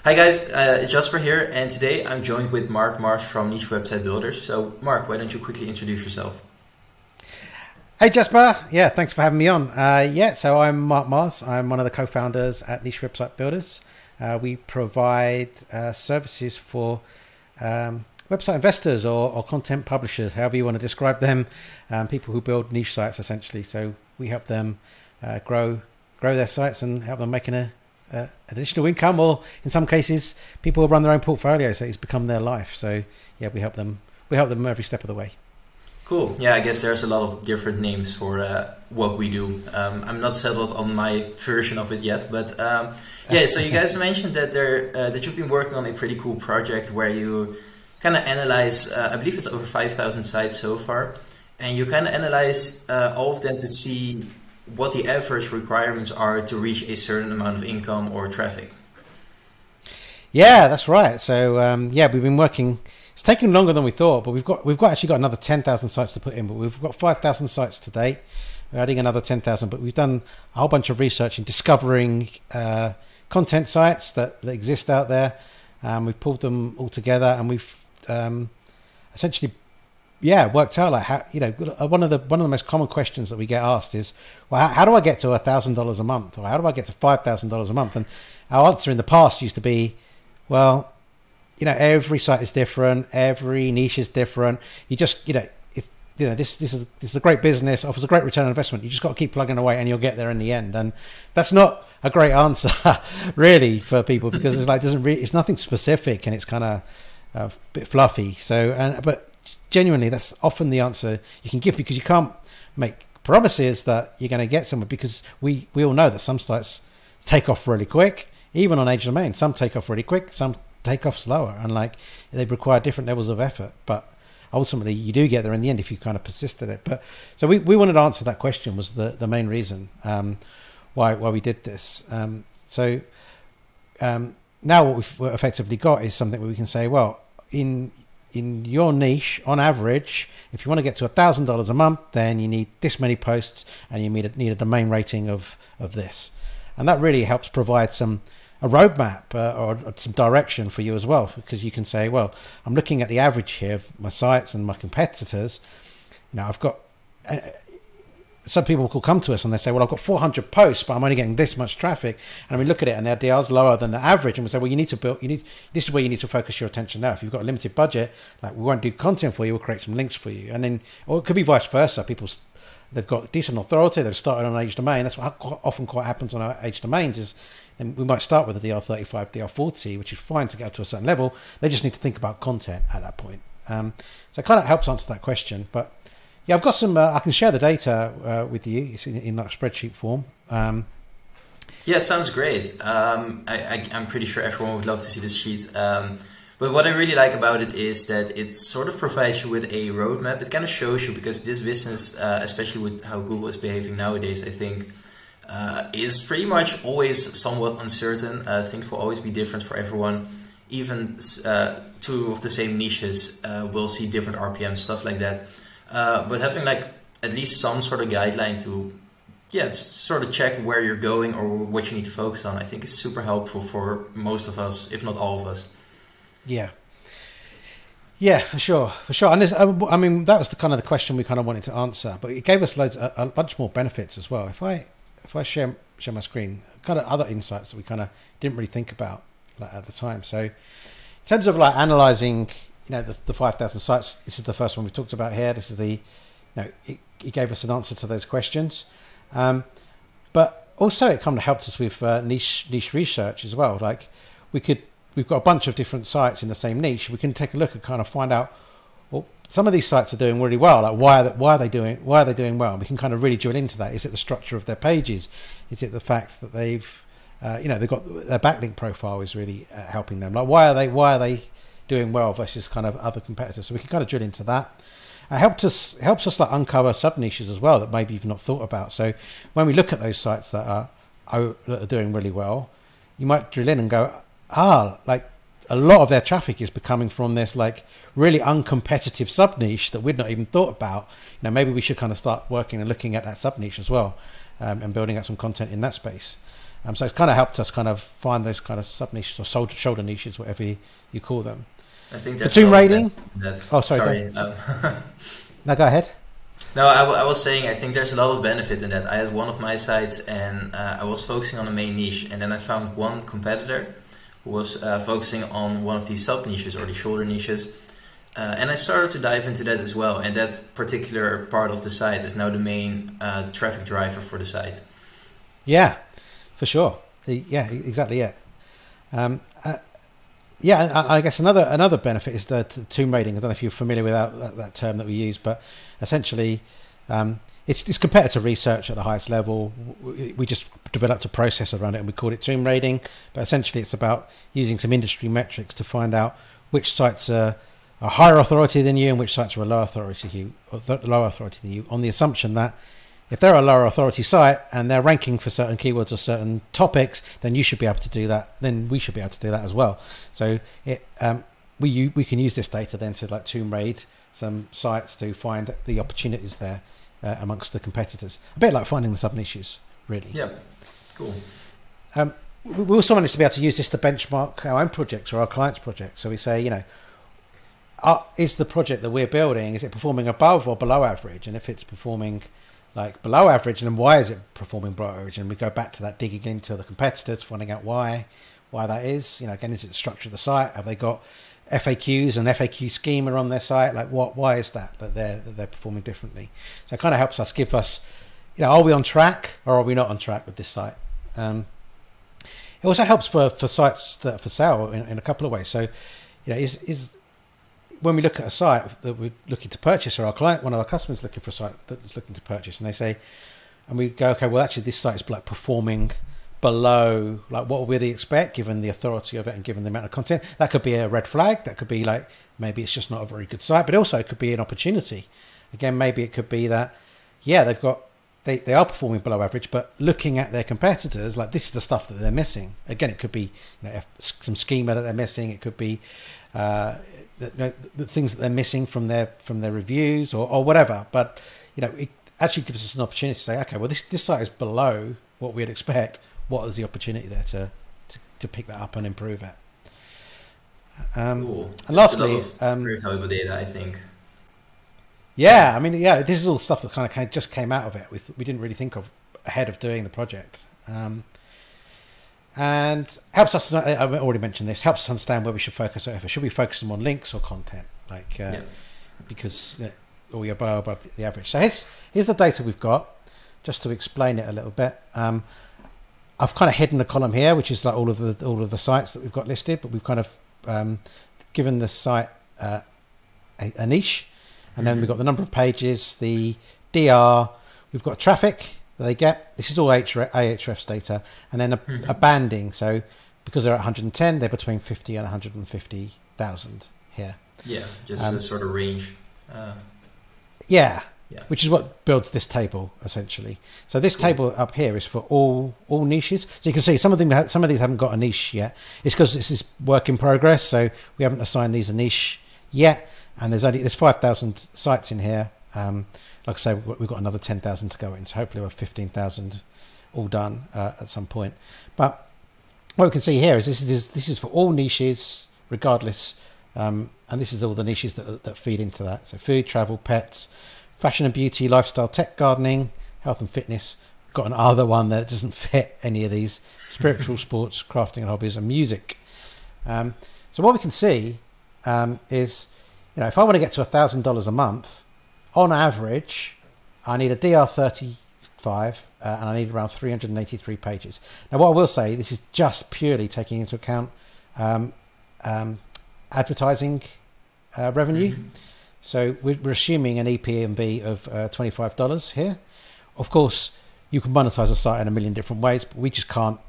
Hi guys, it's Jasper here, and today I'm joined with Mark Marsh from Niche Website Builders. So Mark, why don't you quickly introduce yourself? Hey Jasper, yeah, thanks for having me on. So I'm Mark Mars. I'm one of the co-founders at Niche Website Builders. We provide services for website investors or content publishers, however you want to describe them, people who build niche sites essentially. So we help them grow their sites and help them making a additional income, or in some cases, people will run their own portfolio, so it's become their life. So yeah, we help them every step of the way. Cool. Yeah, I guess there's a lot of different names for what we do. I'm not settled on my version of it yet, but yeah. So you guys mentioned that that you've been working on a pretty cool project where you kind of analyze. I believe it's over 5,000 sites so far, and you kind of analyze all of them to see what the average requirements are to reach a certain amount of income or traffic. Yeah, that's right. So yeah, we've been working. It's taken longer than we thought, but we've actually got another 10,000 sites to put in. But we've got 5,000 sites to date. We're adding another 10,000. But we've done a whole bunch of research in discovering content sites that exist out there. We've pulled them all together, and we've essentially worked out like how, one of the most common questions that we get asked is, well, how do I get to $1,000 a month, or how do I get to $5,000 a month? And our answer in the past used to be, well, every site is different, every niche is different. You just, this is a great business, offers a great return on investment. You just got to keep plugging away, and you'll get there in the end. And that's not a great answer, really, for people, because it's like it's nothing specific, and it's kind of a bit fluffy. So, but genuinely, that's often the answer you can give, because you can't make promises that you're going to get somewhere, because we all know that some sites take off really quick, even on age domain. Some take off really quick, some take off slower, and like they require different levels of effort, but ultimately you do get there in the end if you kind of persist at it. But so we wanted to answer that question, was the main reason why we did this. So now what we've effectively got is something where we can say, well, in your niche, on average, if you want to get to $1,000 a month, then you need this many posts, and you need a domain rating of this. And that really helps provide a roadmap or some direction for you as well, because you can say, well, I'm looking at the average here of my sites and my competitors. I've got some people will come to us and they say, well, I've got 400 posts, but I'm only getting this much traffic. And we look at it, and their DL is lower than the average, and we say, well, this is where you need to focus your attention now. If you've got a limited budget, like, we won't do content for you, we'll create some links for you. And then, or it could be vice versa. They've got decent authority, they've started on age domain. That's what often quite happens on our age domains is, and we might start with a DR35, DR40, which is fine to get up to a certain level. They just need to think about content at that point. So it kind of helps answer that question. But yeah, I've got some, I can share the data with you. It's in like spreadsheet form. Yeah, sounds great. I'm pretty sure everyone would love to see this sheet. But what I really like about it is that it sort of provides you with a roadmap. It kind of shows you, because this business, especially with how Google is behaving nowadays, I think, is pretty much always somewhat uncertain. Things will always be different for everyone. Even two of the same niches will see different RPMs, stuff like that. But having like at least some sort of guideline to sort of check where you're going or what you need to focus on, I think is super helpful for most of us, if not all of us. Yeah, for sure. And this, I mean, that was the question we kind of wanted to answer, but it gave us a bunch more benefits as well. If I share my screen, kind of other insights that we kind of didn't really think about at the time. So in terms of like analyzing, the 5,000 sites, this is the first one we've talked about here. This is it gave us an answer to those questions. But also it kind of helped us with niche research as well. Like we've got a bunch of different sites in the same niche. We can take a look and kind of find out, well, some of these sites are doing really well. Like why are they doing well? And we can kind of really drill into that. Is it the structure of their pages? Is it the fact that they've got their backlink profile is really helping them? Like why are they doing well versus kind of other competitors? So we can kind of drill into that. It helps us like uncover sub niches as well that maybe you've not thought about. So when we look at those sites that are doing really well, you might drill in and go, like a lot of their traffic is coming from this like really uncompetitive sub niche that we'd not even thought about. Maybe we should kind of start working and looking at that sub niche as well, and building out some content in that space. So it's kind of helped us kind of find those kind of sub niches or shoulder niches, whatever you call them. I think that's platoon rating. Oh, sorry. No, go ahead. No, I was saying I think there's a lot of benefit in that. I had one of my sites and I was focusing on a main niche, and then I found one competitor who was focusing on one of these sub niches or the shoulder niches. And I started to dive into that as well, and that particular part of the site is now the main traffic driver for the site. Yeah, for sure. Yeah, exactly. Yeah, I guess another benefit is the tomb raiding. I don't know if you're familiar with that term that we use, but essentially, it's competitor research at the highest level. We just developed a process around it, and we called it tomb raiding. But essentially, it's about using some industry metrics to find out which sites are higher authority than you and which sites are a lower authority than you, on the assumption that if they're a lower authority site and they're ranking for certain keywords or certain topics, then you should be able to do that. Then we should be able to do that as well. So we can use this data then to like tomb raid some sites to find the opportunities there amongst the competitors. A bit like finding the sub niches, really. Yeah, cool. We also managed to be able to use this to benchmark our own projects or our clients' projects. So we say, is the project that we're building, is it performing above or below average? And if it's performing like below average, then why is it performing below average? And we go back to that, digging into the competitors, finding out why that is. Again, is it the structure of the site? Have they got FAQs and FAQ schema on their site? Like why is that they're performing differently? So it kind of helps us give us, are we on track or are we not on track with this site? It also helps for sites that are for sale in a couple of ways. So, is when we look at a site that we're looking to purchase, or one of our customers looking for a site that's looking to purchase, and they say, and we go, okay, well, actually, this site is like performing below like what would we expect given the authority of it and given the amount of content. That could be a red flag. That could be like maybe it's just not a very good site, but also it could be an opportunity. Again, maybe it could be that they are performing below average, but looking at their competitors, like this is the stuff that they're missing. Again, it could be some schema that they're missing. It could be the things that they're missing from their reviews or whatever. But it actually gives us an opportunity to say, okay, well this site is below what we'd expect. What is the opportunity there to pick that up and improve it? Cool. And lastly, very valuable data, I think. Yeah, this is all stuff that kind of just came out of it. We didn't really think of ahead of doing the project. And helps us, I already mentioned this, helps us understand where we should focus. Should we focus them on links or content? Because or you're above the average. So here's the data we've got, just to explain it a little bit. I've kind of hidden a column here, which is like all of the sites that we've got listed, but we've kind of given the site a niche. And then we've got the number of pages, the DR, we've got traffic that they get. This is all Ahrefs data. And then a banding. So because they're at 110, they're between 50 and 150,000 here. Yeah, just a sort of range. Yeah, which is what builds this table, essentially. So this table up here is for all niches. So you can see some of these haven't got a niche yet. It's because this is work in progress. So we haven't assigned these a niche yet. And there's 5,000 sites in here. Like I say, we've got another 10,000 to go in. So hopefully we'll have 15,000 all done at some point. But what we can see here is this is for all niches, regardless. And this is all the niches that feed into that. So food, travel, pets, fashion and beauty, lifestyle, tech, gardening, health and fitness. We've got another one that doesn't fit any of these. Spiritual, sports, crafting and hobbies, and music. So what we can see is, if I want to get to $1,000 a month, on average, I need a DR35 and I need around 383 pages. Now, what I will say, this is just purely taking into account advertising revenue. So we're assuming an EPMB of $25 here. Of course, you can monetize a site in a million different ways, but we just can't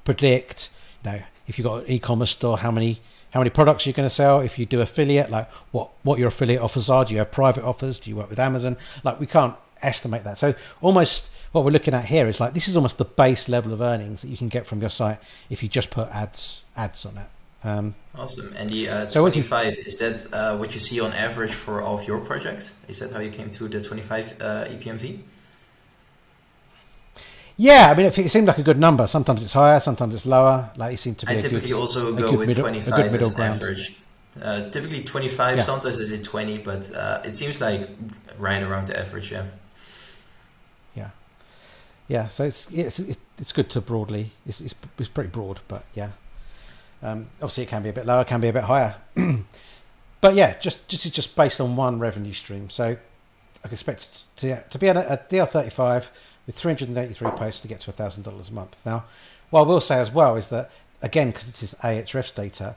predict, if you've got an e-commerce store, how many products you're going to sell. If you do affiliate, like what your affiliate offers are. Do you have private offers? Do you work with Amazon? Like we can't estimate that. So almost what we're looking at here is like, this is almost the base level of earnings that you can get from your site if you just put ads on it. Awesome. And the 25, is that what you see on average for all of your projects? Is that how you came to the 25 EPMV? Yeah, I mean, it seemed like a good number. Sometimes it's higher, sometimes it's lower. Like, it seemed to be I a typically good, also a go good with middle, 25 as an ground. average. Typically 25, Yeah. sometimes I say 20, but it seems like right around the average, yeah. Yeah. Yeah, so it's good to broadly. It's pretty broad, but yeah. Obviously, it can be a bit lower, can be a bit higher. But yeah, just based on one revenue stream. So I can expect to be a DR35 with 383 posts to get to $1,000 a month. Now, what I will say as well is that, again, because this is Ahrefs data,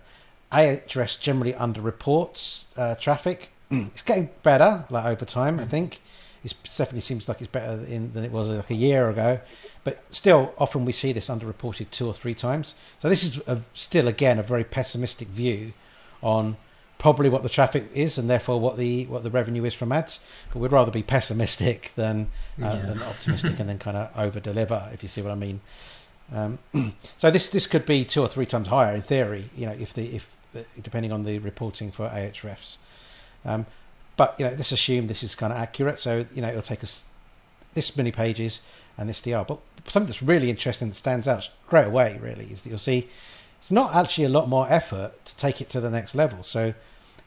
Ahrefs generally underreports traffic. It's getting better, like, over time, I think. It definitely seems like it's better than it was like a year ago. But still, often we see this underreported 2 or 3 times. So this is still, again, a very pessimistic view on probably what the traffic is and therefore what the revenue is from ads. But we'd rather be pessimistic than optimistic and then kind of over deliver, if you see what I mean. So this could be 2 or 3 times higher in theory, if depending on the reporting for Ahrefs. But let's assume this is kind of accurate. So it'll take us this many pages and this DR. But something that's really interesting that stands out straight away really is that you'll see it's not actually a lot more effort to take it to the next level. So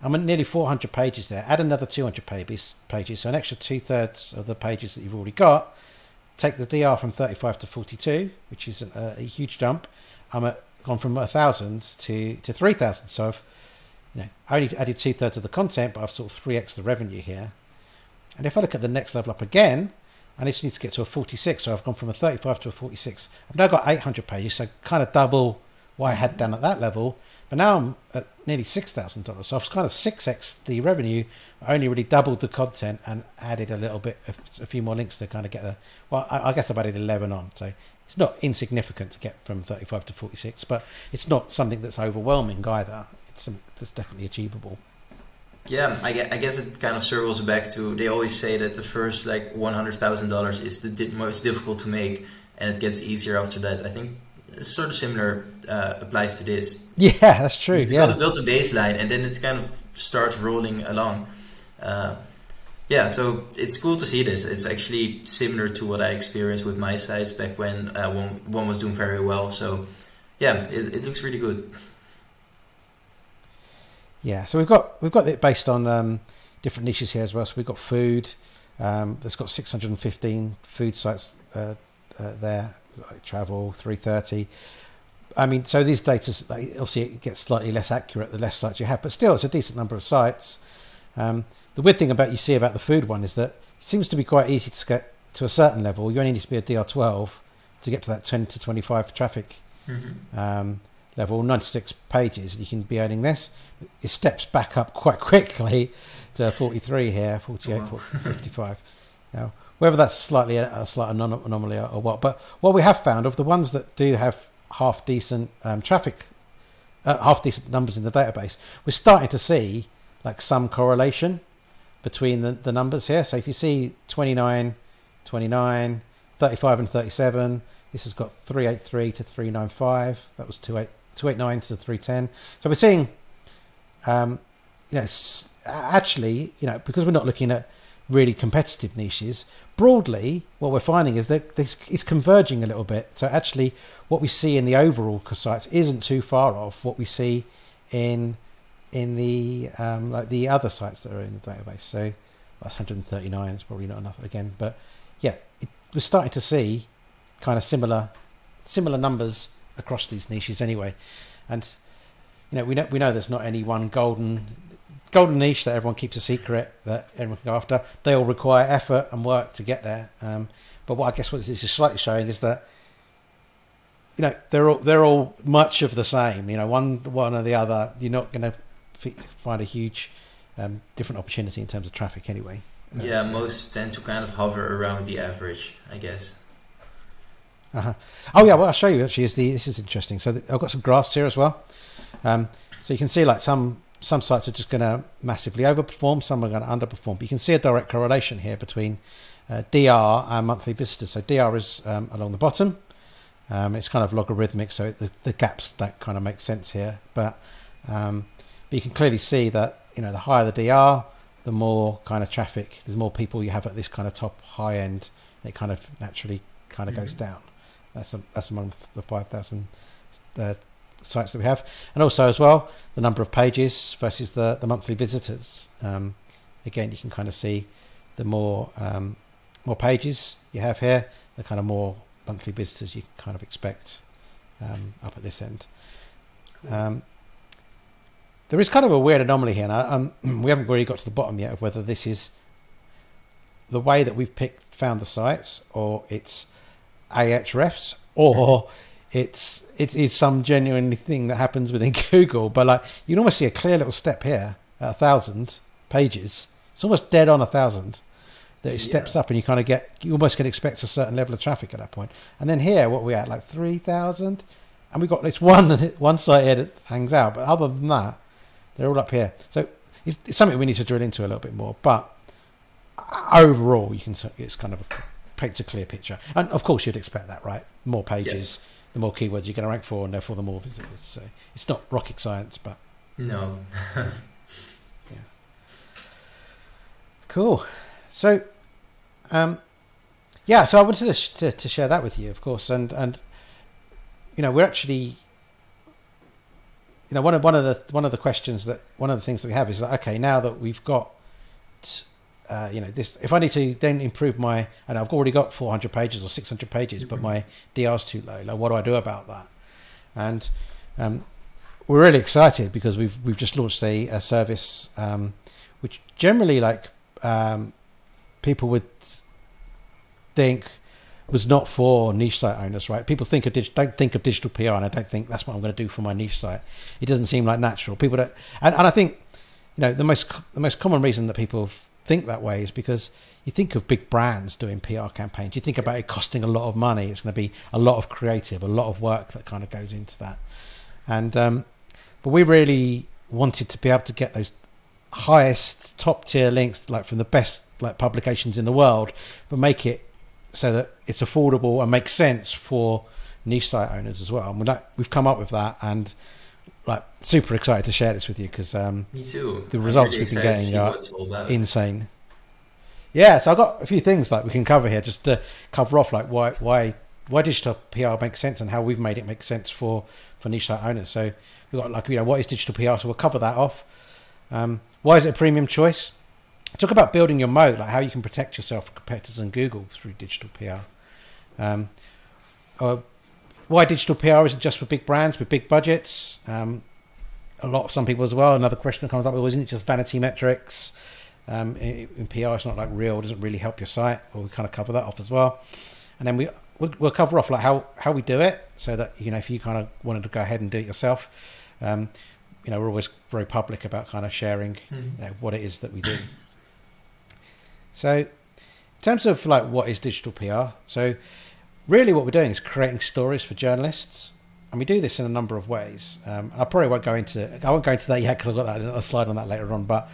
I'm at nearly 400 pages there. Add another 200 pages, so an extra 2/3 of the pages that you've already got. Take the DR from 35 to 42, which is a huge jump. Gone from 1,000 to 3,000. So I've only added 2/3 of the content, but I've sort of 3x the revenue here. And if I look at the next level up again, I just need to get to a 46. So I've gone from a 35 to a 46. I've now got 800 pages, so kind of double what I had done at that level. But now I'm at nearly $6,000. So I've kind of 6x the revenue. I only really doubled the content and added a few more links to kind of get the. Well, I guess I've added 11 on. So it's not insignificant to get from 35 to 46, but it's not something that's overwhelming either. It's something that's definitely achievable. Yeah, I guess it kind of circles back to, they always say that the first like $100,000 is the most difficult to make, and it gets easier after that. I think sort of similar applies to this. Yeah, that's true. You've got to build a baseline, and then it kind of starts rolling along. So it's cool to see this. It's actually similar to what I experienced with my sites back when one was doing very well. So yeah, it looks really good. Yeah, so we've got it based on different niches here as well. So we've got food. That's got 615 food sites there. Like travel 330. I mean, so these data, obviously it gets slightly less accurate the less sites you have, but still it's a decent number of sites. The weird thing about the food one is that it seems to be quite easy to get to a certain level. You only need to be a DR12 to get to that 10 to 25 traffic level, 96 pages, and you can be earning this. It steps back up quite quickly to 43 here, 48, 55. Now, whether that's slightly a slight anomaly or what, but what we have found of the ones that do have half decent traffic, half decent numbers in the database, we're starting to see like some correlation between the numbers here. So if you see 29, 29, 35 and 37, this has got 383 to 395. That was 289 to 310. So we're seeing, actually, because we're not looking at really competitive niches, broadly, what we're finding is that this is converging a little bit. So actually, what we see in the overall sites isn't too far off what we see in the like the other sites that are in the database. So that's 139. It's probably not enough again, but yeah, we're starting to see kind of similar numbers across these niches anyway. And we know there's not any one golden niche that everyone keeps a secret that everyone can go after. They all require effort and work to get there. But what this is slightly showing is that they're all much of the same. One or the other. You're not going to find a huge different opportunity in terms of traffic anyway. Yeah, most tend to kind of hover around the average, I guess. Oh yeah, what I'll show you actually this is interesting. So I've got some graphs here as well. So you can see like some sites are just going to massively overperform, some are going to underperform. But you can see a direct correlation here between DR and monthly visitors. So DR is along the bottom. It's kind of logarithmic, so the gaps don't kind of make sense here. But you can clearly see that the higher the DR, the more kind of traffic, there's more people you have at this kind of top high end. It kind of naturally kind of goes down. That's among the 5,000 sites that we have, and also as well the number of pages versus the monthly visitors. Again, you can kind of see the more pages you have here, the kind of more monthly visitors you can kind of expect up at this end. Cool. There is kind of a weird anomaly here, and we haven't really got to the bottom yet of whether this is the way that we've found the sites, or it's Ahrefs, or it is some genuine thing that happens within Google. But like, you can almost see a clear little step here at 1,000 pages. It's almost dead on 1,000 that it steps up, and you almost can expect a certain level of traffic at that point. And then here, what are we at, like 3,000, and we've got this one site here that hangs out. But other than that, they're all up here. So it's something we need to drill into a little bit more. But overall, it's kind of paints a clear picture. And of course, you'd expect that, right? More pages, the more keywords you're going to rank for, and therefore the more visitors. So it's not rocket science, but no. Yeah. Cool. So, so I wanted to share that with you, of course, and we're actually, one of the things that we have is that, okay, now that we've got this, if I need to then improve and I've already got 400 pages or 600 pages, but my DR's too low, like, what do I do about that? And we're really excited because we've just launched a service which generally, like, people would think was not for niche site owners, right? People don't think of digital PR, and I don't think that's what I'm going to do for my niche site. It doesn't seem like natural. People don't, and I think the most common reason that people think that way is because you think of big brands doing PR campaigns. You think about it costing a lot of money. It's going to be a lot of creative, a lot of work that kind of goes into that. And but we really wanted to be able to get those highest top tier links, like from the best like publications in the world, but make it so that it's affordable and makes sense for niche site owners as well. And we've come up with that, and like super excited to share this with you because me too. The results we've been getting are insane. Yeah, so I've got a few things like we can cover here just to cover off like why digital PR makes sense and how we've made it make sense for niche site owners. So we've got like what is digital PR, so we'll cover that off. Why is it a premium choice? Talk about building your moat, like how you can protect yourself from competitors and Google through digital PR. Why digital PR isn't just for big brands with big budgets. Some people as well. Another question that comes up: isn't it just vanity metrics? In PR, it's not like real. It doesn't really help your site. Well, we kind of cover that off as well. And then we'll cover off like how we do it, so that if you kind of wanted to go ahead and do it yourself, we're always very public about kind of sharing what it is that we do. So in terms of like what is digital PR, so really what we're doing is creating stories for journalists, and we do this in a number of ways. I probably won't go into that yet because I've got a slide on that later on, but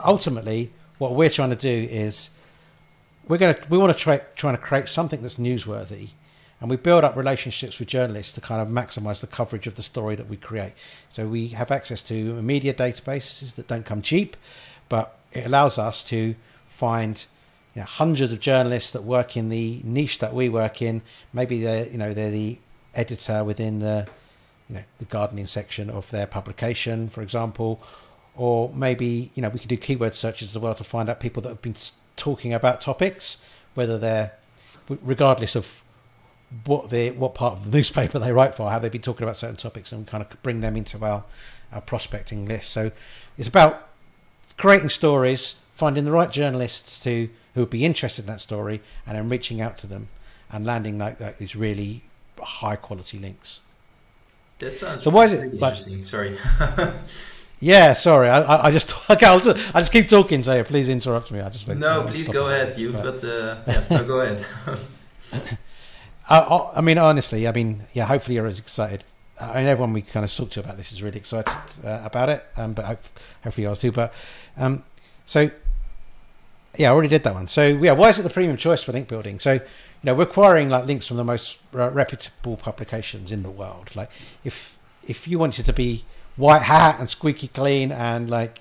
ultimately what we're trying to do is we want to trying to create something that's newsworthy, and we build up relationships with journalists to kind of maximize the coverage of the story that we create. So we have access to media databases that don't come cheap, but it allows us to find hundreds of journalists that work in the niche that we work in. Maybe they're the editor within the gardening section of their publication, for example, or maybe we can do keyword searches as well to find out people that have been talking about topics, whether they're, regardless of what part of the newspaper they write for, how they've been talking about certain topics, and kind of bring them into our prospecting list. So it's about creating stories, finding the right journalists who would be interested in that story, and then reaching out to them and landing like these really high quality links. That sounds so. Why is it really interesting? Sorry. Yeah, sorry. I just keep talking. So yeah, please interrupt me. Please go ahead. You've got no, go ahead. Honestly, hopefully you're as excited. Everyone we kind of talked to about this is really excited about it. But hopefully you are too. But I already did that one. So yeah, why is it the premium choice for link building? So we're acquiring like links from the most reputable publications in the world. Like if you wanted to be white hat and squeaky clean and like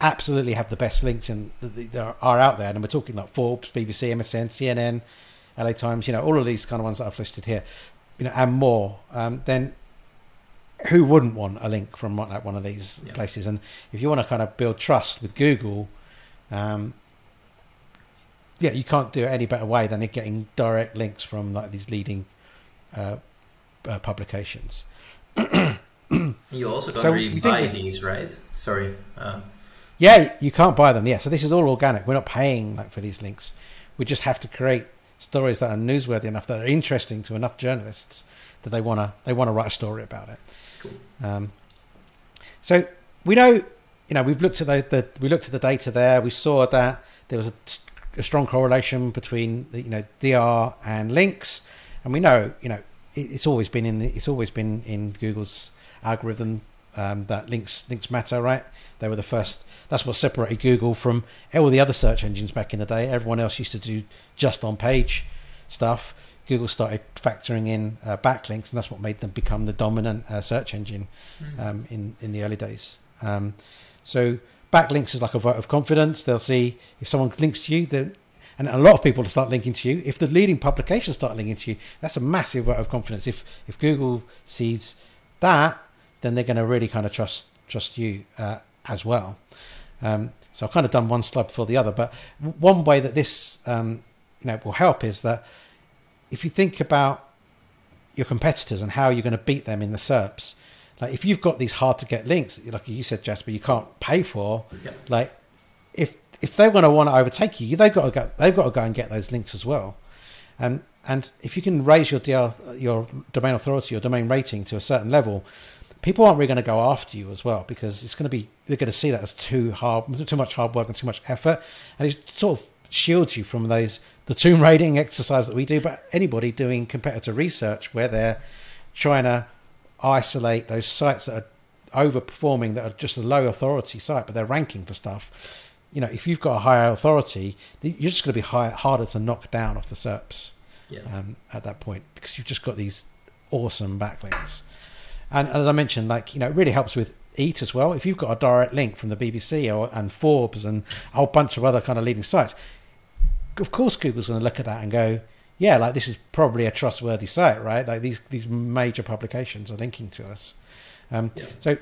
absolutely have the best links that are out there, and we're talking like Forbes, BBC, MSN, CNN, LA Times, you know, all of these kind of ones that I've listed here, you know, and more, then who wouldn't want a link from like one of these places? And if you want to kind of build trust with Google, you can't do it any better way than getting direct links from like these leading publications. You also don't really buy these, right? Sorry. Yeah, you can't buy them. Yeah, so this is all organic. We're not paying like for these links. We just have to create stories that are newsworthy enough, that are interesting to enough journalists that they wanna write a story about it. Cool. So we know, you know, we've looked at we looked at the data there. We saw that there was a strong correlation between the, you know, DR and links, and we know, you know, it's always been in Google's algorithm that links matter, right? They were the first. That's what separated Google from all the other search engines back in the day. Everyone else used to do just on page stuff. Google started factoring in backlinks, and that's what made them become the dominant search engine in the early days. So backlinks is like a vote of confidence. They'll see if someone links to you, and a lot of people start linking to you. If the leading publications start linking to you, that's a massive vote of confidence. If Google sees that, then they're going to really kind of trust you as well. So I've kind of done one slide before the other, but one way that this will help is that if you think about your competitors and how you're going to beat them in the SERPs, like if you've got these hard to get links, like you said, Jasper, you can't pay for, like if they're going to want to overtake you, they've got to go and get those links as well. And if you can raise your domain authority, your domain rating to a certain level, people aren't really going to go after you as well, because they're going to see that as too much hard work and too much effort, and it sort of shields you from the tomb raiding exercise that we do. But anybody doing competitor research where they're trying to isolate those sites that are overperforming, that are just a low authority site, but they're ranking for stuff, you know, if you've got a higher authority, you're just going to be harder to knock down off the SERPs at that point, because you've just got these awesome backlinks. And as I mentioned, like, you know, it really helps with EAT as well. If you've got a direct link from the BBC and Forbes and a whole bunch of other kind of leading sites, of course Google's going to look at that and go, yeah, like this is probably a trustworthy site, right? Like these major publications are linking to us. So,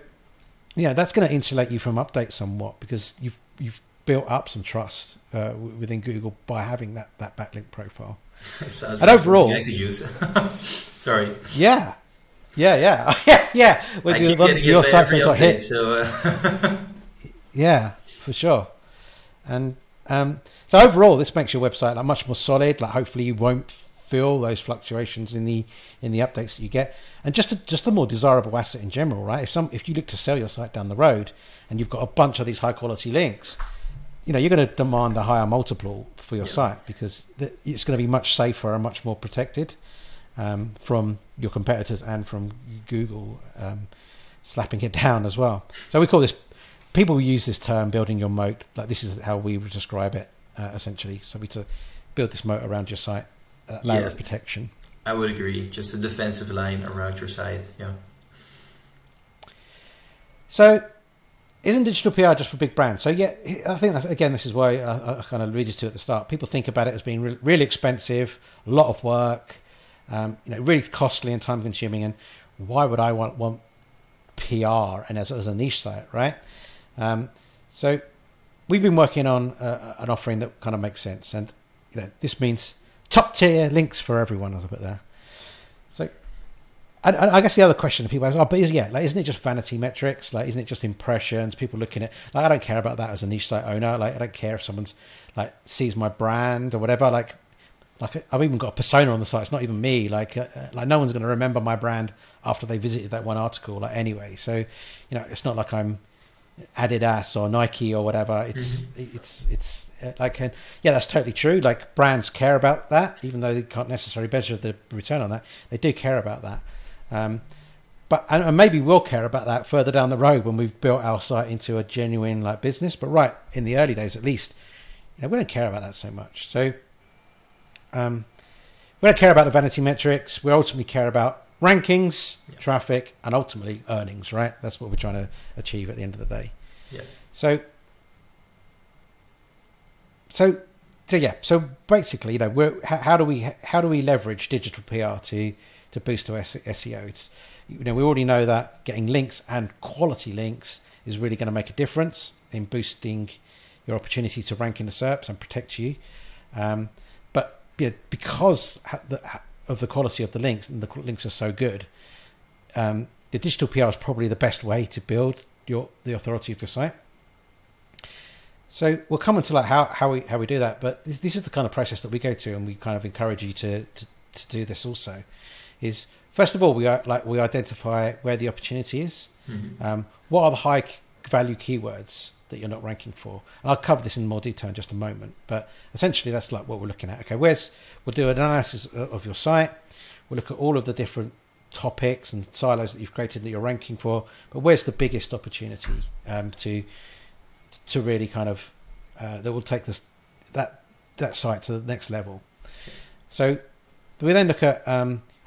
you know, that's going to insulate you from updates somewhat, because you've built up some trust within Google by having that backlink profile. Sounds and like overall, I could use. Sorry. Yeah. I keep getting your sites have got hit. So yeah, for sure. And so overall, this makes your website like much more solid. Like hopefully you won't feel those fluctuations in the updates that you get, and just a more desirable asset in general, right? If you look to sell your site down the road and you've got a bunch of these high quality links, you know, you're going to demand a higher multiple for your site, because it's going to be much safer and much more protected from your competitors and from Google slapping it down as well. So we call this, people use this term, building your moat. Like this is how we would describe it essentially. So we to build this moat around your site, layer of protection. I would agree. Just a defensive line around your site. Yeah. So isn't digital PR just for big brands? So yeah, I think this is why I kind of alluded to at the start. People think about it as being really expensive, a lot of work, really costly and time consuming. And why would I want PR and as a niche site, right? So we've been working on an offering that kind of makes sense. And, this means top tier links for everyone, as I put there. So, and I guess the other question that people ask, isn't it just vanity metrics? Like, isn't it just impressions? People looking at, like, I don't care about that as a niche site owner. Like, I don't care if someone's like sees my brand or whatever. Like I've even got a persona on the site. It's not even me. Like no one's going to remember my brand after they visited that one article. Like anyway, so it's not like I'm Adidas or Nike or whatever. It's like, that's totally true. Like brands care about that, even though they can't necessarily measure the return on that. They do care about that. But maybe we'll care about that further down the road when we've built our site into a genuine like business. But right in the early days, at least, we don't care about that so much. So we don't care about the vanity metrics. We ultimately care about rankings, traffic, and ultimately earnings. Right? That's what we're trying to achieve at the end of the day. Yeah. So So basically, how do we leverage digital PR to boost our SEO? It's, we already know that getting links and quality links is really going to make a difference in boosting your opportunity to rank in the SERPs and protect you. But because of the quality of the links, and the links are so good, the digital PR is probably the best way to build the authority of your site. So we'll come into like how we do that, but this is the kind of process that we go to, and we kind of encourage you to do this also. Is first of all we identify where the opportunity is. Mm-hmm. What are the high value keywords that you're not ranking for? And I'll cover this in more detail in just a moment, but essentially that's like what we're looking at. Okay, we'll do an analysis of your site. We'll look at all of the different topics and silos that you've created that you're ranking for, but where's the biggest opportunity to really kind of that will take that site to the next level. So we then look at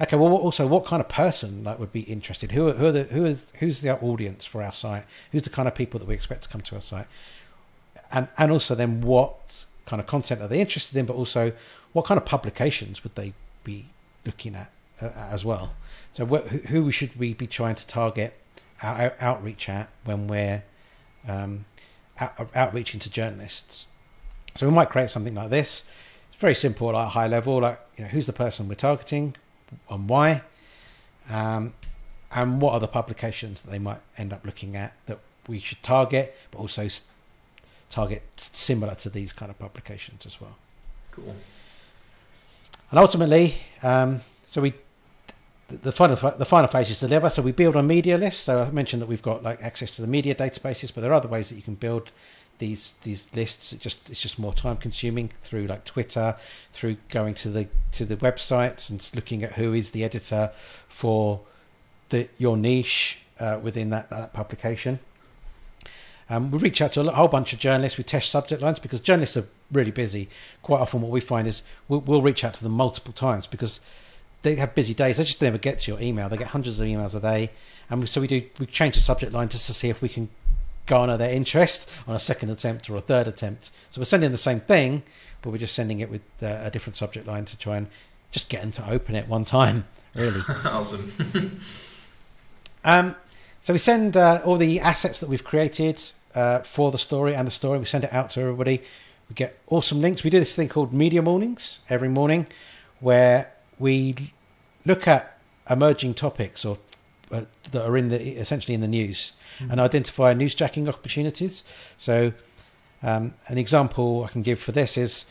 okay, well, also what kind of person would be interested? Who's the audience for our site? Who's the kind of people that we expect to come to our site? And also then what kind of content are they interested in? But also what kind of publications would they be looking at as well? So who should we be trying to target our outreach at when we're outreaching to journalists? So we might create something like this. It's very simple, like high level, who's the person we're targeting and why, and what are the publications that they might end up looking at that we should target, but also target similar to these kind of publications as well. Cool. And ultimately, the final phase is deliver. So we build a media list. So I mentioned that we've got access to the media databases, but there are other ways that you can build these lists. It's just more time consuming through Twitter, through going to the websites and looking at who is the editor for your niche within that publication. We reach out to a whole bunch of journalists. We test subject lines because journalists are really busy. Quite often what we find is we'll reach out to them multiple times because they have busy days. They just never get to your email. They get hundreds of emails a day. And so we change the subject line just to see if we can garner their interest on a second attempt or a third attempt. So we're sending the same thing, but we're just sending it with a different subject line to try and just get them to open it one time, really. Awesome. So we send all the assets that we've created for the story and the story. We send it out to everybody. We get awesome links. We do this thing called media mornings every morning where we look at emerging topics or that are essentially in the news and identify newsjacking opportunities. So an example I can give for this is,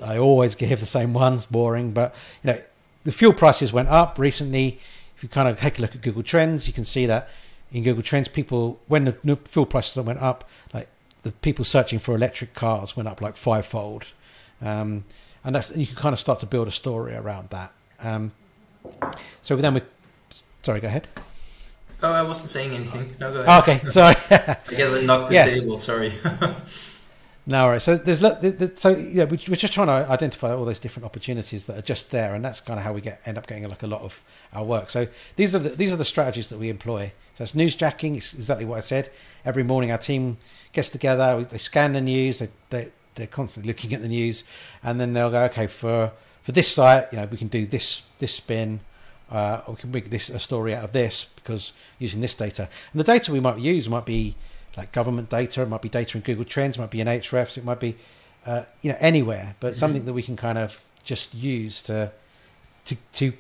I always give the same ones, boring, but the fuel prices went up recently. If you kind of take a look at Google Trends, you can see that in Google Trends, when the fuel prices went up, the people searching for electric cars went up fivefold, and you can kind of start to build a story around that. So then sorry, go ahead. Oh, I wasn't saying anything. No, go ahead. Oh, okay, sorry. I guess I knocked the table. Sorry. No worries. So we're just trying to identify all those different opportunities that are just there, and that's kind of how we end up getting a lot of our work. So these are the strategies that we employ. So it's newsjacking. It's exactly what I said. Every morning our team gets together. They scan the news. They're constantly looking at the news, and then they'll go, okay, for this site, we can do this spin. Or we can make a story out of this because using this data. And the data we might use might be government data. It might be data in Google Trends. It might be in Ahrefs. It might be anywhere, but something that we can kind of just use to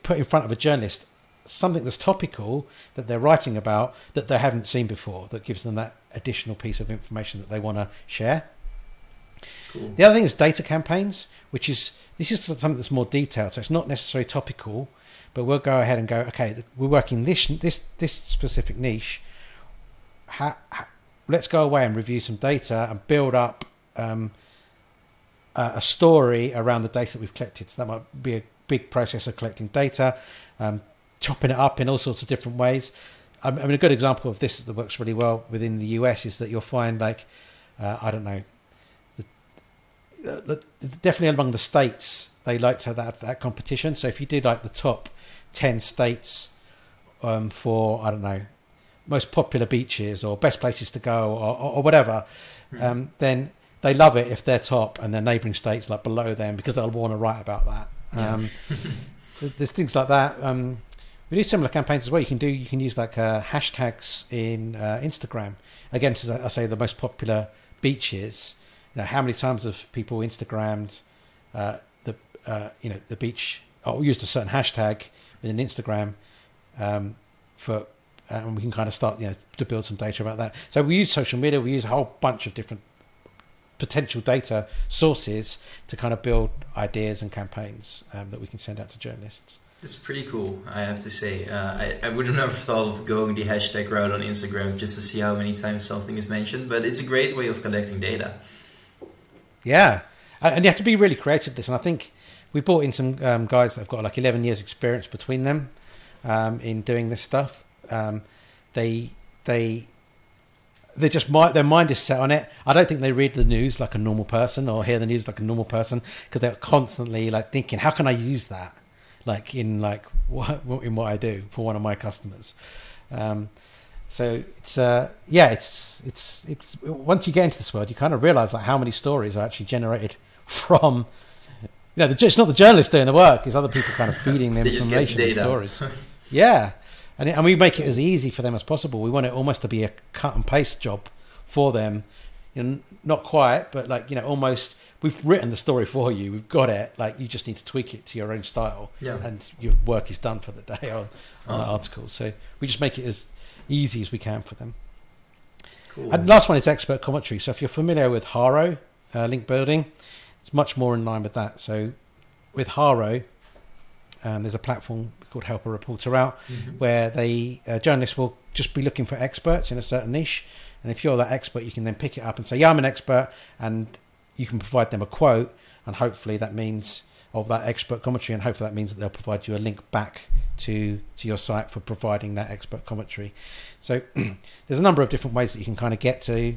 put in front of a journalist something that's topical that they're writing about that they haven't seen before, that gives them that additional piece of information that they want to share. Cool. The other thing is data campaigns, this is something that's more detailed. So it's not necessarily topical, but we'll go ahead and go, okay, we're working this specific niche. Let's go away and review some data and build up a story around the data that we've collected. So that might be a big process of collecting data, chopping it up in all sorts of different ways. I mean, a good example of this that works really well within the US is that you'll find I don't know, definitely among the states, they like to have that competition. So if you do the top 10 states for, I don't know, most popular beaches or best places to go or whatever, then they love it if they're top and their neighbouring states like below them, because they'll want to write about that. There's things like that. We do similar campaigns as well. You can use like hashtags in Instagram. Again, as I say, the most popular beaches. How many times have people Instagrammed the beach, or used a certain hashtag within Instagram and we can kind of start to build some data about that. So we use social media. We use a whole bunch of different potential data sources to kind of build ideas and campaigns that we can send out to journalists. It's pretty cool, I have to say. I would have never thought of going the hashtag route on Instagram just to see how many times something is mentioned, but it's a great way of collecting data. Yeah, and you have to be really creative with this, and I think we brought in some guys that have got like 11 years experience between them in doing this stuff. They just their mind is set on it. I don't think they read the news like a normal person or hear the news like a normal person, because they're constantly like thinking, how can I use that in what I do for one of my customers. So it's once you get into this world, you kind of realize like how many stories are actually generated from it's not the journalists doing the work, it's other people kind of feeding them information and stories. Yeah. And we make it as easy for them as possible. We want it almost to be a cut and paste job for them. Not quite, but almost, we've written the story for you. We've got it. Like, you just need to tweak it to your own style, and your work is done for the day on that article. So we just make it as easy as we can for them. Cool. And last one is expert commentary. So if you're familiar with Haro, Linkbuilding, it's much more in line with that. So with Haro, there's a platform called Help a Reporter Out, where journalists will just be looking for experts in a certain niche, and if you're that expert, you can then pick it up and say, I'm an expert, and you can provide them a quote, and hopefully that means, or that expert commentary, and hopefully that means that they'll provide you a link back to your site for providing that expert commentary. So there's a number of different ways that you can kind of get to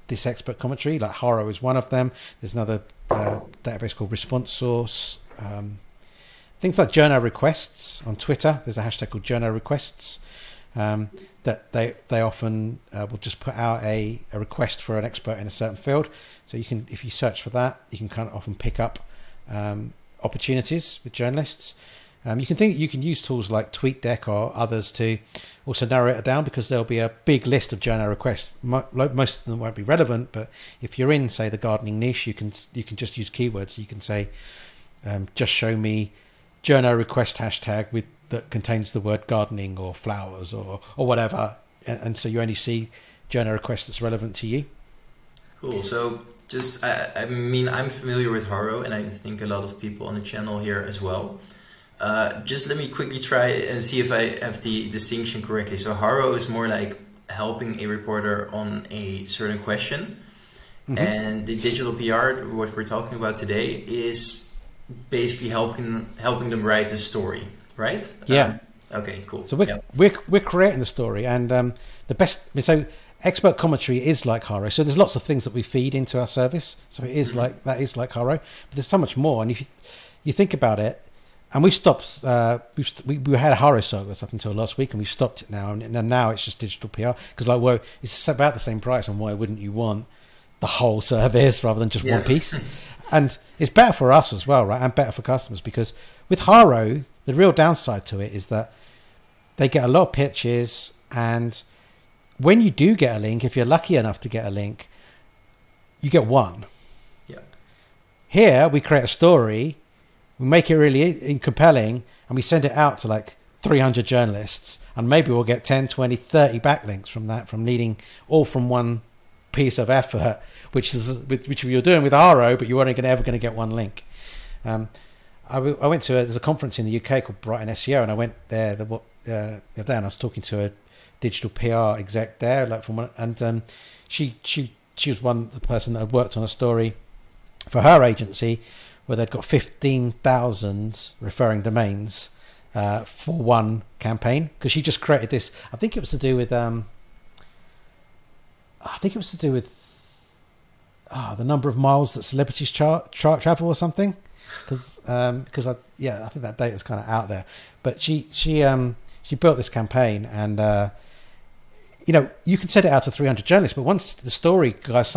this expert commentary. Like Haro is one of them. There's another database called Response Source. Things like journo requests on Twitter. There's a hashtag called journo requests that they often will just put out a request for an expert in a certain field. So you can, if you search for that, you can kind of often pick up opportunities with journalists. You can use tools like TweetDeck or others to also narrow it down, because there'll be a big list of journo requests. Most of them won't be relevant, but if you're in, say, the gardening niche, you can just use keywords. You can say, just show me journo request hashtag that contains the word gardening or flowers or whatever, and so you only see journo requests that's relevant to you. Cool. So just I'm familiar with Haro, and I think a lot of people on the channel here as well. Just let me quickly try and see if I have the distinction correctly. So Haro is more like helping a reporter on a certain question, and the digital PR, what we're talking about today, is basically helping them write a story, right? Yeah. Okay, cool. So we're creating the story, and the best. So expert commentary is like Haro. So there's lots of things that we feed into our service. So it is like Haro, but there's so much more. And if you think about it, and we've stopped. We had a Haro service up until last week, and we've stopped it now. And now it's just digital PR, because it's about the same price, and why wouldn't you want the whole service rather than just one piece? And it's better for us as well, right? And better for customers, because with Haro, the real downside to it is that they get a lot of pitches, and when you do get a link, if you're lucky enough to get a link, you get one. Yeah. Here, we create a story, we make it really compelling, and we send it out to like 300 journalists, and maybe we'll get 10, 20, 30 backlinks from that, from needing all from one piece of effort, which you're doing with Haro, but you're only ever going to get one link. I went to there's a conference in the UK called Brighton SEO, and I went there the other day, and I was talking to a digital PR exec there, she was the person that had worked on a story for her agency where they'd got 15,000 referring domains for one campaign, because she just created this. I think it was to do with the number of miles that celebrities travel or something, because I think that data is kind of out there. But she built this campaign, and you can send it out to 300 journalists, but once the story starts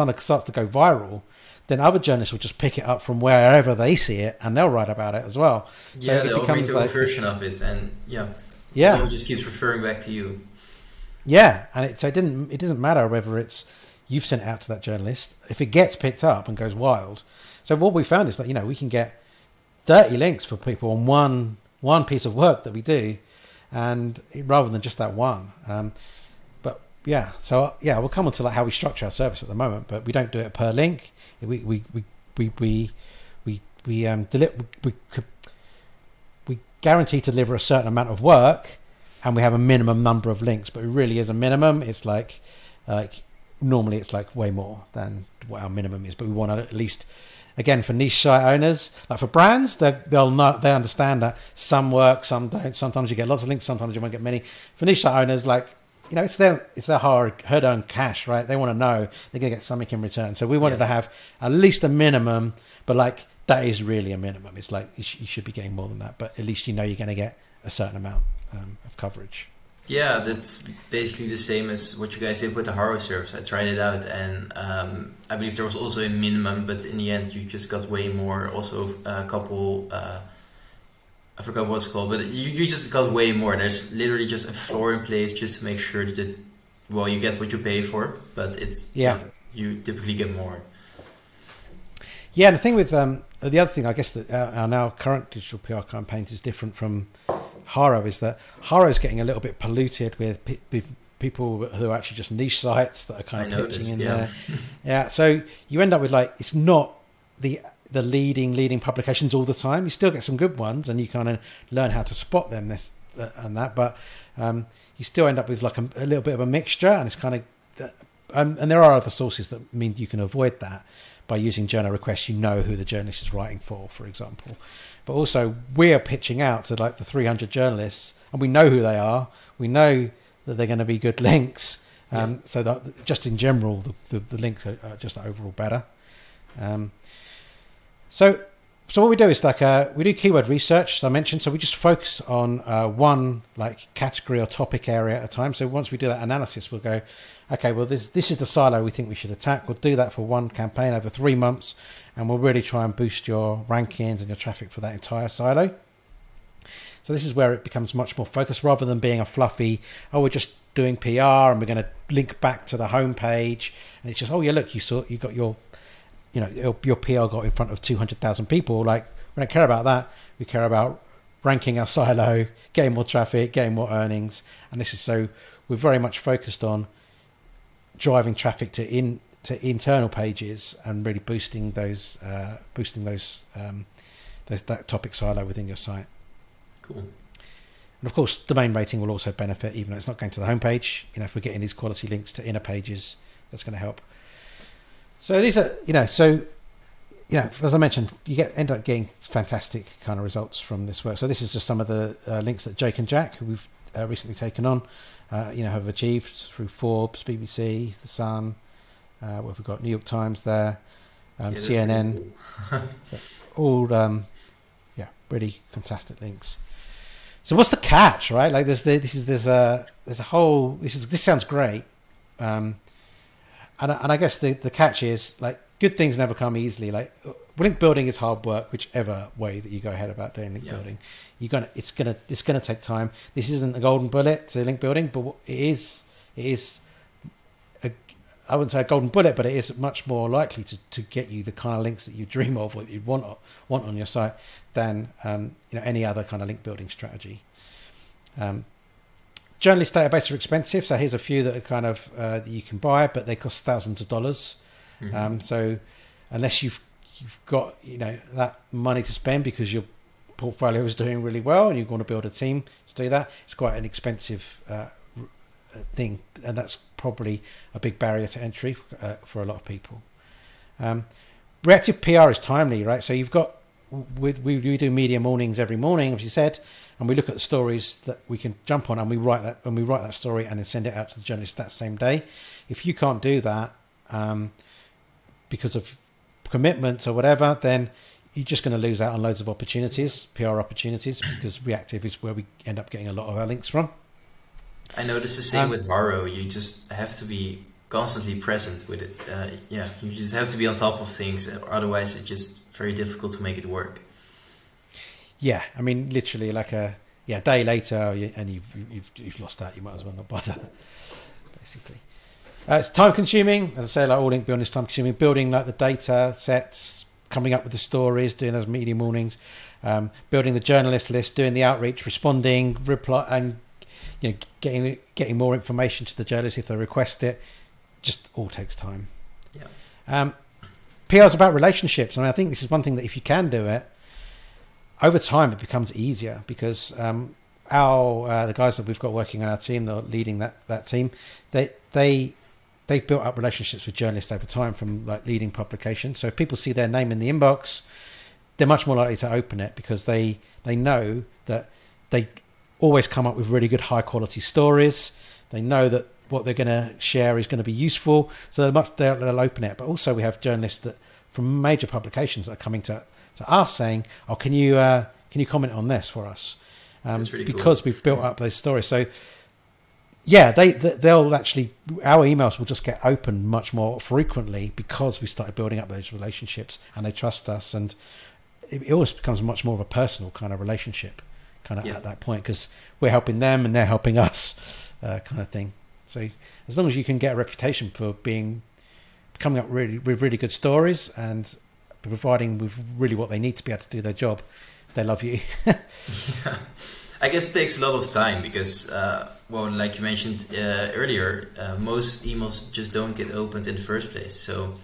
to go viral, then other journalists will just pick it up from wherever they see it, and they'll write about it as well. So Yeah, it they'll read becomes the like version of it, and yeah, it just keeps referring back to you. yeah, and it doesn't matter whether it's you've sent it out to that journalist. If it gets picked up and goes wild, so what we found is that we can get 30 links for people on one piece of work that we do, and rather than just that one. But yeah, so yeah, we'll come on to like how we structure our service at the moment, but we don't do it per link. We guarantee to deliver a certain amount of work, and we have a minimum number of links, but it really is a minimum. It's like normally it's like way more than what our minimum is, but we want to at least, again, for niche site owners, like for brands, they understand that some work, some don't. Sometimes you get lots of links, sometimes you won't get many. For niche site owners, like, it's their hard-earned cash, right? They want to know they're going to get something in return. So we wanted to have at least a minimum, but like that is really a minimum. It's like you should be getting more than that, but at least you're going to get a certain amount of coverage. Yeah, that's basically the same as what you guys did with the Haro service. I tried it out, and I believe there was also a minimum, but in the end you just got way more. Also a couple, I forgot what it's called, but you just got way more. There's literally just a floor in place just to make sure that, you get what you pay for, but you typically get more. Yeah, and the thing with the other thing, I guess, that our now current digital PR campaigns is different from Haro, is that Haro is getting a little bit polluted with people who are actually just niche sites that are kind of pitching in there. Yeah, so you end up with like, it's not the leading publications all the time. You still get some good ones, and you kind of learn how to spot them and that, but you still end up with like a little bit of a mixture, and it's kind of and there are other sources that mean you can avoid that by using journal requests. Who the journalist is writing for example. But also we're pitching out to like the 300 journalists, and we know who they are. We know that they're going to be good links. So that just in general, the links are just overall better. So what we do is like we do keyword research, as I mentioned. So we just focus on one like category or topic area at a time. So once we do that analysis, we'll go, okay, well this is the silo we think we should attack. We'll do that for one campaign over 3 months, and we'll really try and boost your rankings and your traffic for that entire silo. So this is where it becomes much more focused, rather than being a fluffy, we're just doing PR and we're going to link back to the homepage, and it's just, oh yeah, look, you got your PR got in front of 200,000 people. Like, we don't care about that. We care about ranking our silo, getting more traffic, getting more earnings. And this is, so we're very much focused on driving traffic to internal pages and really boosting that topic silo within your site. Cool. And of course, domain rating will also benefit, even though it's not going to the homepage. If we're getting these quality links to inner pages, that's going to help. So these are, as I mentioned, you end up getting fantastic kind of results from this work. So this is just some of the links that Jake and Jack, who we've recently taken on, have achieved through Forbes, BBC, The Sun. We've got New York Times there, CNN, really cool. All really fantastic links. So what's the catch, right? Like this sounds great. And I guess the catch is, like, good things never come easily. Like, link building is hard work, whichever way that you go ahead about doing link building. It's gonna take time. This isn't a golden bullet to link building, but it is I wouldn't say a golden bullet, but it is much more likely to get you the kind of links that you dream of, or that you want on your site, than any other kind of link building strategy. Journalist databases are expensive, so here's a few that are kind of that you can buy, but they cost thousands of dollars. Mm-hmm. So unless you've got that money to spend because your portfolio is doing really well and you want to build a team to do that, it's quite an expensive thing, and that's probably a big barrier to entry for a lot of people. Reactive PR is timely, right? So you've got we do media mornings every morning, as you said, and we look at the stories that we can jump on, and we write that story and then send it out to the journalist that same day. If you can't do that because of commitments or whatever, then you're just going to lose out on loads of opportunities, PR opportunities, because Reactive is where we end up getting a lot of our links from. I noticed the same with Haro. You just have to be constantly present with it. You just have to be on top of things, otherwise it's just very difficult to make it work. Yeah, I mean, literally, like a day later, and you've lost that. You might as well not bother. Basically, it's time consuming. As I say, like all link building is time consuming. Building like the data sets, coming up with the stories, doing those media mornings, building the journalist list, doing the outreach, responding, reply, and getting more information to the journalists if they request it. Just all takes time. Yeah. PR is about relationships. I mean, I think this is one thing that if you can do it, over time it becomes easier, because the guys that we've got working on our team, that are leading that team, they've built up relationships with journalists over time from like leading publications. So if people see their name in the inbox, they're much more likely to open it, because they know that they always come up with really good high quality stories. They know that what they're going to share is going to be useful, so they'll open it. But also we have journalists that from major publications that are coming to us saying, "Oh, can you comment on this for us?" That's really because cool. We've built up those stories. So yeah, they'll actually, our emails will just get opened much more frequently because we started building up those relationships and they trust us, and it always becomes much more of a personal kind of relationship at that point, because we're helping them and they're helping us, kind of thing. So as long as you can get a reputation for coming up with really good stories and providing with really what they need to be able to do their job, they love you. Yeah. I guess it takes a lot of time because, like you mentioned earlier, most emails just don't get opened in the first place. So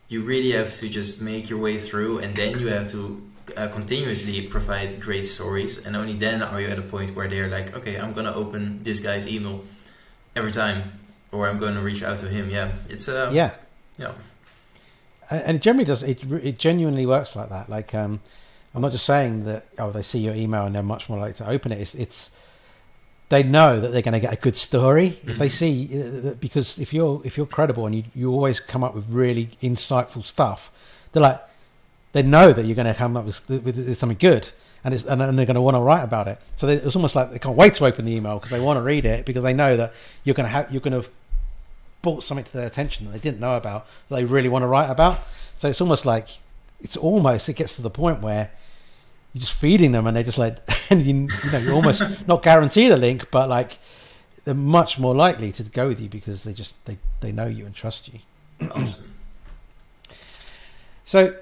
you really have to just make your way through, and then you have to continuously provide great stories. And only then are you at a point where they're like, okay, I'm going to open this guy's email every time, or I'm going to reach out to him. Yeah, it's yeah. And it generally does. It genuinely works like that. Like, I'm not just saying that, they see your email and they're much more likely to open it. It's they know that they're going to get a good story. Mm-hmm. If they see, because if you're credible and you always come up with really insightful stuff, they know that you're going to come up with something good, and they're going to want to write about it. So it's almost like they can't wait to open the email because they want to read it, because they know that you're going to have brought something to their attention that they didn't know about, that they really want to write about. So it's almost like it gets to the point where you're just feeding them, and they're just like, and you're almost not guaranteed a link, but like they're much more likely to go with you because they know you and trust you. Awesome. So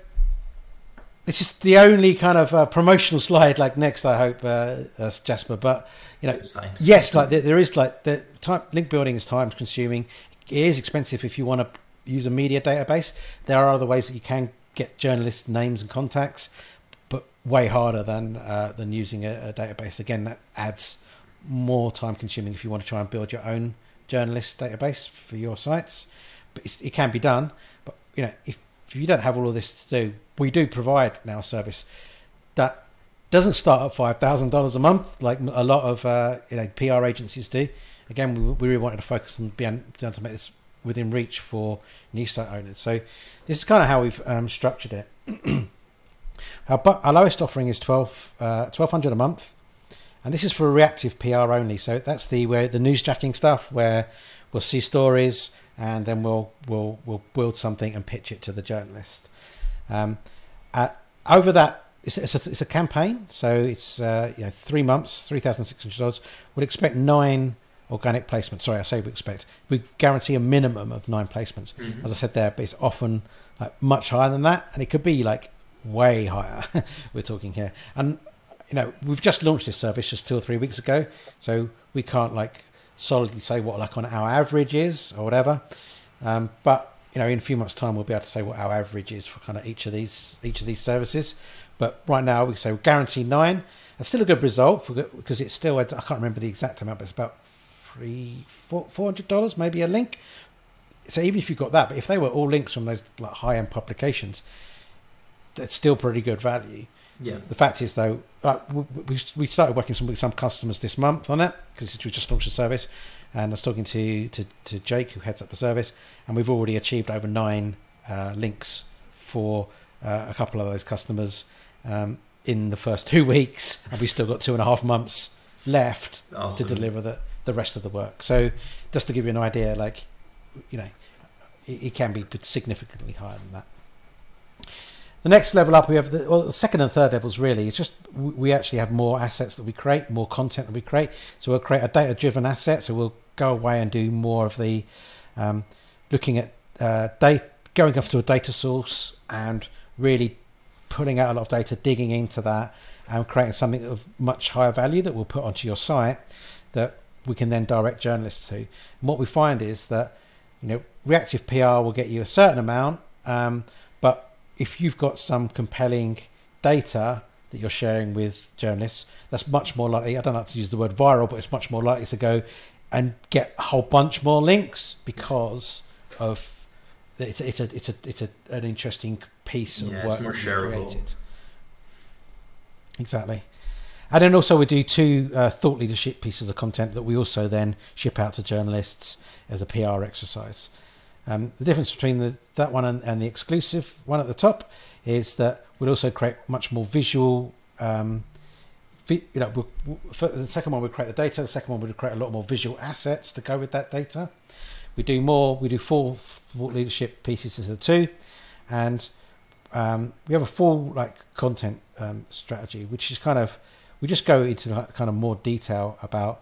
this is the only kind of promotional slide. Like next, I hope, Jasper. But it's fine. Yes, like there is like link building is time consuming. It is expensive if you want to use a media database. There are other ways that you can get journalists' names and contacts, but way harder than using a database. Again, that adds more time consuming if you want to try and build your own journalist database for your sites. But it can be done. But if you don't have all of this to do, we do provide now a service that doesn't start at $5,000 a month like a lot of PR agencies do. Again, we really wanted to focus on being able to make this within reach for new site owners. So this is kind of how we've structured it. Our lowest offering is $1,200 a month, and this is for reactive PR only. So that's the newsjacking stuff where we'll see stories and then we'll build something and pitch it to the journalist. Over that, it's a campaign, so it's 3 months, $3,600. We'd expect 9 organic placements. Sorry, I say we guarantee a minimum of 9 placements. Mm-hmm. As I said there, but it's often like much higher than that, and it could be like way higher. We're talking here, and we've just launched this service just 2 or 3 weeks ago, so we can't like solidly say what like on our average is or whatever. But in a few months' time, we'll be able to say what our average is for kind of each of these services. But right now, we say we guarantee 9. It's still a good result because it's still, I can't remember the exact amount, but it's about $400 maybe a link. So even if you've got that, but if they were all links from those like high-end publications, that's still pretty good value. Yeah. The fact is, though, we started working with some customers this month on it because we just launched a service, and I was talking to Jake, who heads up the service, and we've already achieved over 9 links for a couple of those customers in the first 2 weeks, and we've still got 2.5 months left. Awesome. To deliver the rest of the work. So just to give you an idea, like you know, it can be significantly higher than that. The next level up, we have the second and third levels. Really, it's just we actually have more assets that we create, more content that we create. So we'll create a data-driven asset. So we'll go away and do more of the looking at data, going off to a data source and really putting out a lot of data, digging into that, and creating something of much higher value that we'll put onto your site that we can then direct journalists to. And what we find is that, you know, reactive PR will get you a certain amount, but if you've got some compelling data that you're sharing with journalists, that's much more likely, I don't like to use the word viral, but it's much more likely to go and get a whole bunch more links because of it's an interesting piece of work that you've created. Exactly. And then also we do 2 thought leadership pieces of content that we also then ship out to journalists as a PR exercise. The difference between that one and the exclusive one at the top is that we'll also create much more visual. For the second one, we create the data. The second one, we'll create a lot more visual assets to go with that data. We do more. We do 4 thought leadership pieces as the 2, and we have a full content strategy, which is kind of, we just go into kind of more detail about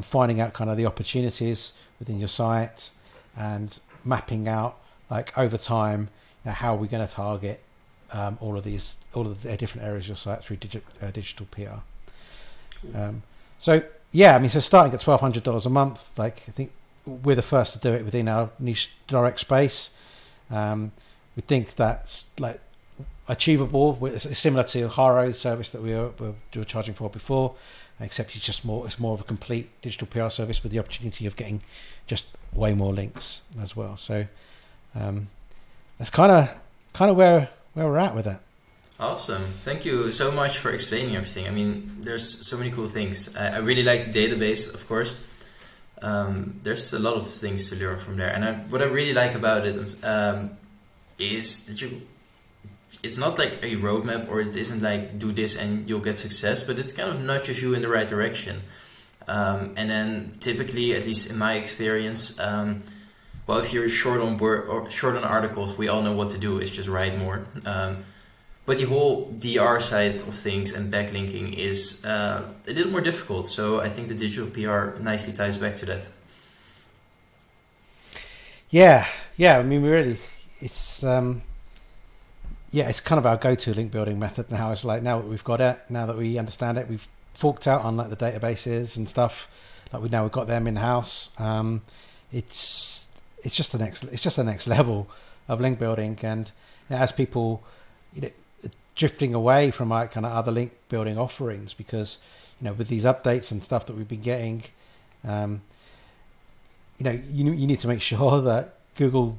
finding out kind of the opportunities within your site and mapping out over time, you know, how we're going to target all of the different areas of your site through digital PR. So yeah, I mean, so starting at $1,200 a month, I think we're the first to do it within our niche direct space. We think that's achievable. It's similar to Haro's service that we were charging for before, except it's more of a complete digital PR service with the opportunity of getting just way more links as well. So that's kind of where we're at with that. Awesome. Thank you so much for explaining everything. I mean, there's so many cool things. I really like the database, of course. There's a lot of things to learn from there. And what I really like about it is that it's not like a roadmap, or it isn't like do this and you'll get success, but it kind of nudges you in the right direction. And then typically, at least in my experience, well, if you're short on articles, we all know what to do. It's just write more. But the whole DR side of things and backlinking is a little more difficult. So I think the digital PR nicely ties back to that. Yeah. I mean, it's it's kind of our go-to link building method now. It's like, now that we've got it, now that we understand it, we've forked out on the databases and stuff. We've got them in house. It's just the next level of link building, and as people, drifting away from kind of other link building offerings, because with these updates and stuff that we've been getting, you need to make sure that Google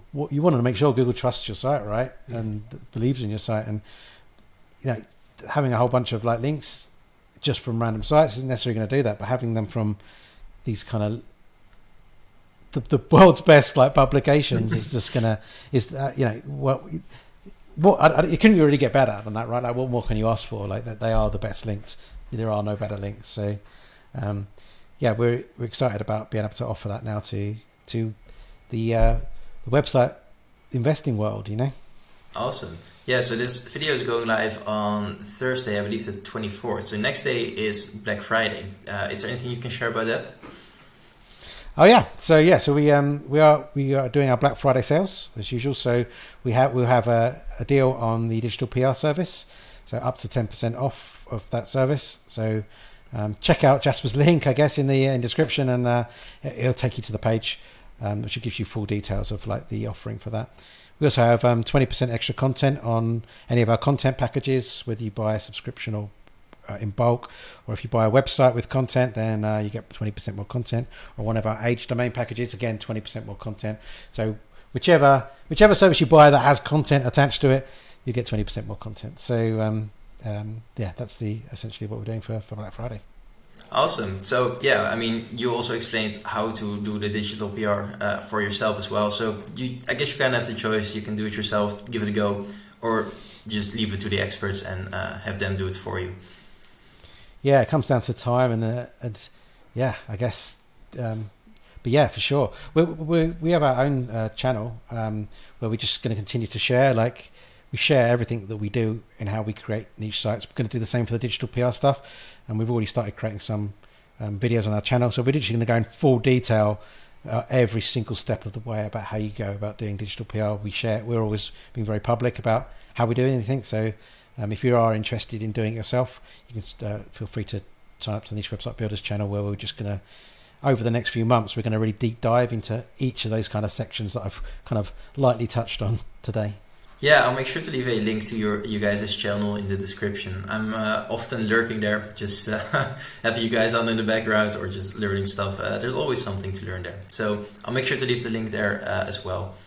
trusts your site, right, and believes in your site, and having a whole bunch of links just from random sites isn't necessarily going to do that, but having them from these kind of the world's best publications is just gonna it couldn't really get better than that, right? What more can you ask for? That they are the best links. There are no better links. So we're excited about being able to offer that now to the website investing world. Awesome. Yeah, so this video is going live on Thursday, I believe the 24th. So next day is Black Friday. Is there anything you can share about that? Oh yeah, so we are doing our Black Friday sales as usual. So we'll have a deal on the digital PR service, so up to 10% off of that service. So check out Jasper's link, I guess, in the description, and it'll take you to the page, which gives you full details of the offering for that. We also have 20% extra content on any of our content packages, whether you buy a subscription or in bulk, or if you buy a website with content, then you get 20% more content, or one of our age domain packages, again 20% more content. So whichever service you buy that has content attached to it, you get 20% more content. So that's essentially what we're doing for Black Friday. Awesome. So yeah, I mean, you also explained how to do the digital PR for yourself as well. So I guess you kind of have the choice. You can do it yourself, give it a go, or just leave it to the experts and have them do it for you. Yeah, it comes down to time and I guess being but yeah, for sure. We have our own channel where we're just going to continue to share. Like, we share everything that we do and how we create niche sites. We're going to do the same for the digital PR stuff, and we've already started creating some videos on our channel. So we're literally going to go in full detail every single step of the way about how you go about doing digital PR. We're always being very public about how we do anything. So if you are interested in doing it yourself, you can feel free to sign up to the Niche Website Builders channel, where we're just going to, over the next few months, we're going to really deep dive into each of those kind of sections that I've kind of lightly touched on today. Yeah, I'll make sure to leave a link to you guys' channel in the description. I'm often lurking there, just having you guys on in the background or just learning stuff. There's always something to learn there. So I'll make sure to leave the link there as well.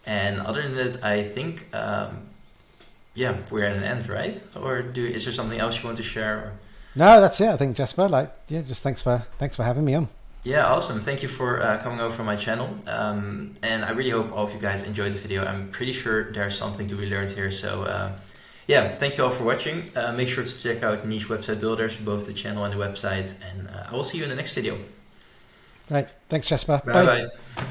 And other than that, I think, yeah, we're at an end, right? Or is there something else you want to share? Or? No, that's it. I think, Jasper, just thanks for having me on. Yeah, awesome. Thank you for coming over from my channel. And I really hope all of you guys enjoyed the video. I'm pretty sure there's something to be learned here. So yeah, thank you all for watching. Make sure to check out Niche Website Builders, both the channel and the website. And I will see you in the next video. Right. Thanks, Jasper. Bye. Bye.